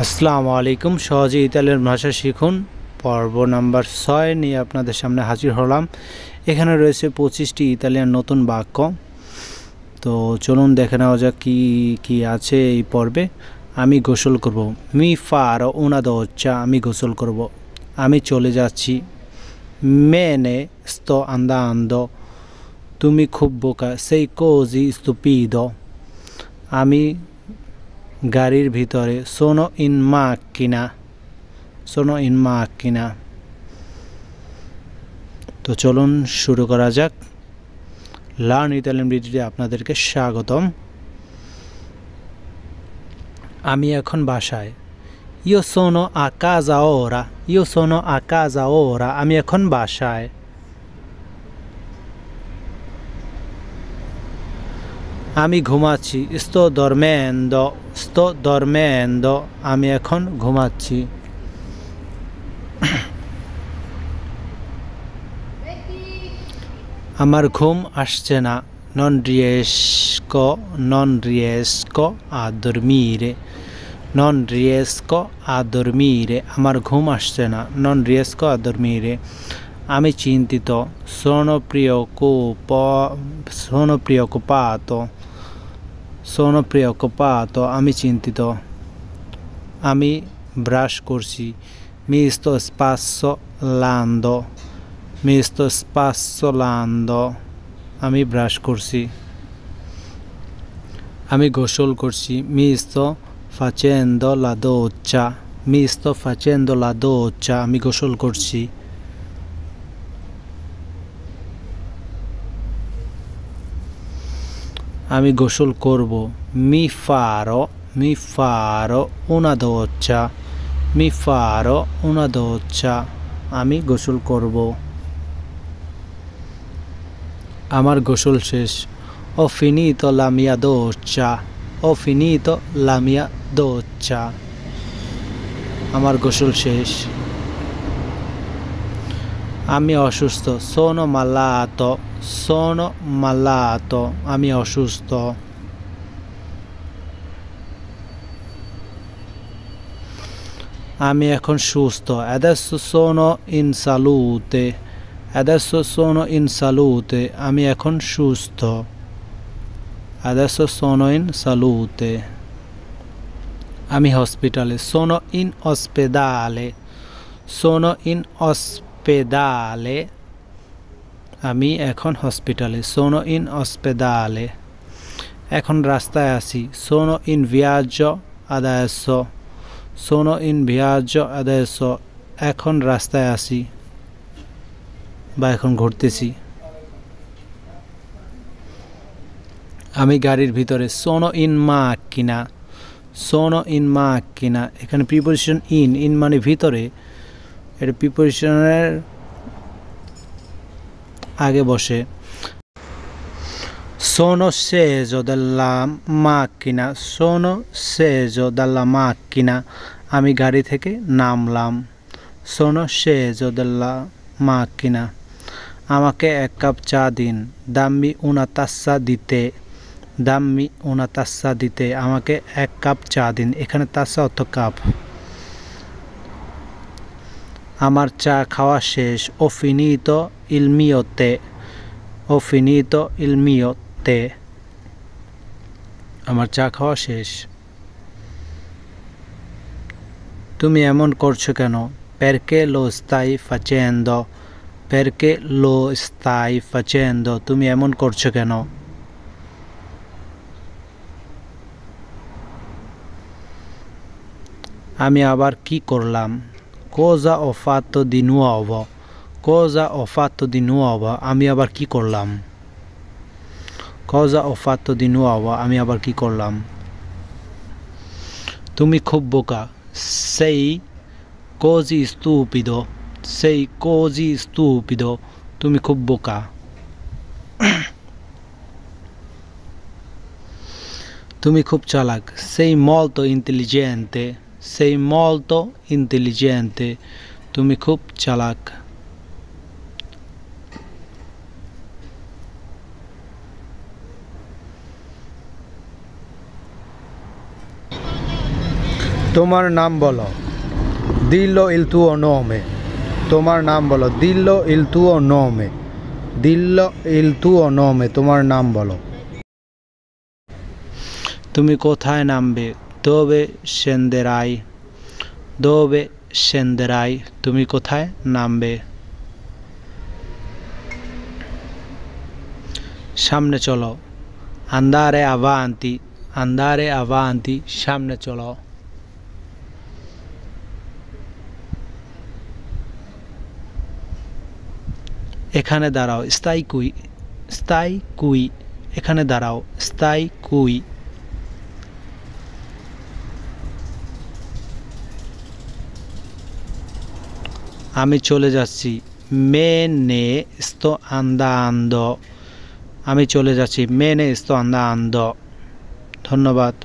আসসালামু আলাইকুম। সহজে ইতালিয়ান ভাষা শিখুন পর্ব নাম্বার 6 নিয়ে আপনাদের সামনে হাজির হলাম। এখানে রয়েছে 25টি ইতালিয়ান নতুন বাক্য। তো চলুন দেখে নেওয়া যাক কি কি আছে এই পর্বে। আমি গোসল করব, মি ফারো una doccia, আমি গোসল করব। আমি চলে যাচ্ছি, me ne sto andando, তুমি খুব বোকা, sei così stupido। আমি গাড়ির ভিতরে, sono in macchina, sono in macchina। তো চলুন শুরু করা যাক। লার্ন ইতালিয়ান ভিডিওতে আপনাদেরকে স্বাগতম। আমি এখন বাসায়, io sono a casa ora, io sono a casa ora, আমি এখন বাসায়। আমি ঘুমাচ্ছি, sto dormendo, sto dormendo, আমি এখন ঘুমাচ্ছি। আমার ঘুম আসছে না, non riesco, non riesco a dormire, non riesco a dormire, আমার ঘুম আসছে না, non riesco a dormire। আমি চিন্তিত, sono preoccupato, sono preoccupato, আমি চিন্তিত। আমি ব্রাশ করছি, mi sto spazzolando, mi sto spazzolando, আমি ব্রাশ করছি। আমি গোসল করছি, mi sto facendo la doccia, mi sto facendo la doccia, আমি গোসল করছি। আমি গোসল করব, mi farò una doccia, mi farò una doccia, আমি গোসল করব। আমার গোসল শেষ, ho finito la mia doccia, ho finito la mia doccia, আমার গোসল শেষ। আমি অসুস্থ, sono malato, sono malato, আমি অসুস্থ। আমি এখন সুস্থ, adesso sono in salute, adesso sono in salute, আমি এখন সুস্থ, adesso sono in salute। আমি হসপিটালে, sono in ospedale, sono in ospedale, আমি এখন হসপিটালে, sono in ospedale। এখন রাস্তায় আছি, sono in viaggio adesso, sono in viaggio adesso, এখন রাস্তায় আছি বা এখন ঘুরতেছি। আমি গাড়ির ভিতরে, sono in macchina, sono in macchina, এখানে প্রিপোজিশন ইন মানে ভিতরে, এটা প্রিপোজিশনের আগে বসে। sono sceso dalla macchina, sono sceso dalla macchina, আমি গাড়ি থেকে নামলাম, sono sceso dalla macchina। আমাকে এক কাপ চা দিন, dammi una tazza di tè, dammi una tazza di tè, আমাকে এক কাপ চা দিন, এখানে তাসা অর্থ কাপ। আমার চা খাওয়া শেষ, ho finito il mio tè, ho finito il mio tè, আমার চা খাওয়া শেষ। তুমি এমন করছো কেন, perché lo stai facendo, perché lo stai facendo, তুমি এমন করছো কেন। আমি আবার কি করলাম, cosa ho fatto di nuovo, cosa ho fatto di nuovo, আমি আবার কি করলাম, cosa ho fatto di nuovo, আমি আবার কি করলাম। তুমি খুব বোকা, sei così stupido, sei così stupido, তুমি খুব বোকা। তুমি খুব চালাক, sei molto intelligente, sei molto intelligente, তুমি খুব চালাক। তোমার নাম বলো। Dillo il tuo nome. তোমার নাম বলো। Dillo il tuo nome. Dillo il tuo nome. তোমার নাম বলো। তুমি কোথায় নামবে? Dove scenderai? Dove scenderai? তুমি কোথায় নামবে? সামনে চলো। Andare avanti. Andare avanti. সামনে চলো। এখানে দাঁড়াও। Stai qui. Stai qui. এখানে দাঁড়াও। Stai qui. আমি চলে যাচ্ছি। Me ne sto andando. আমি চলে যাচ্ছি। Me ne sto andando. ধন্যবাদ।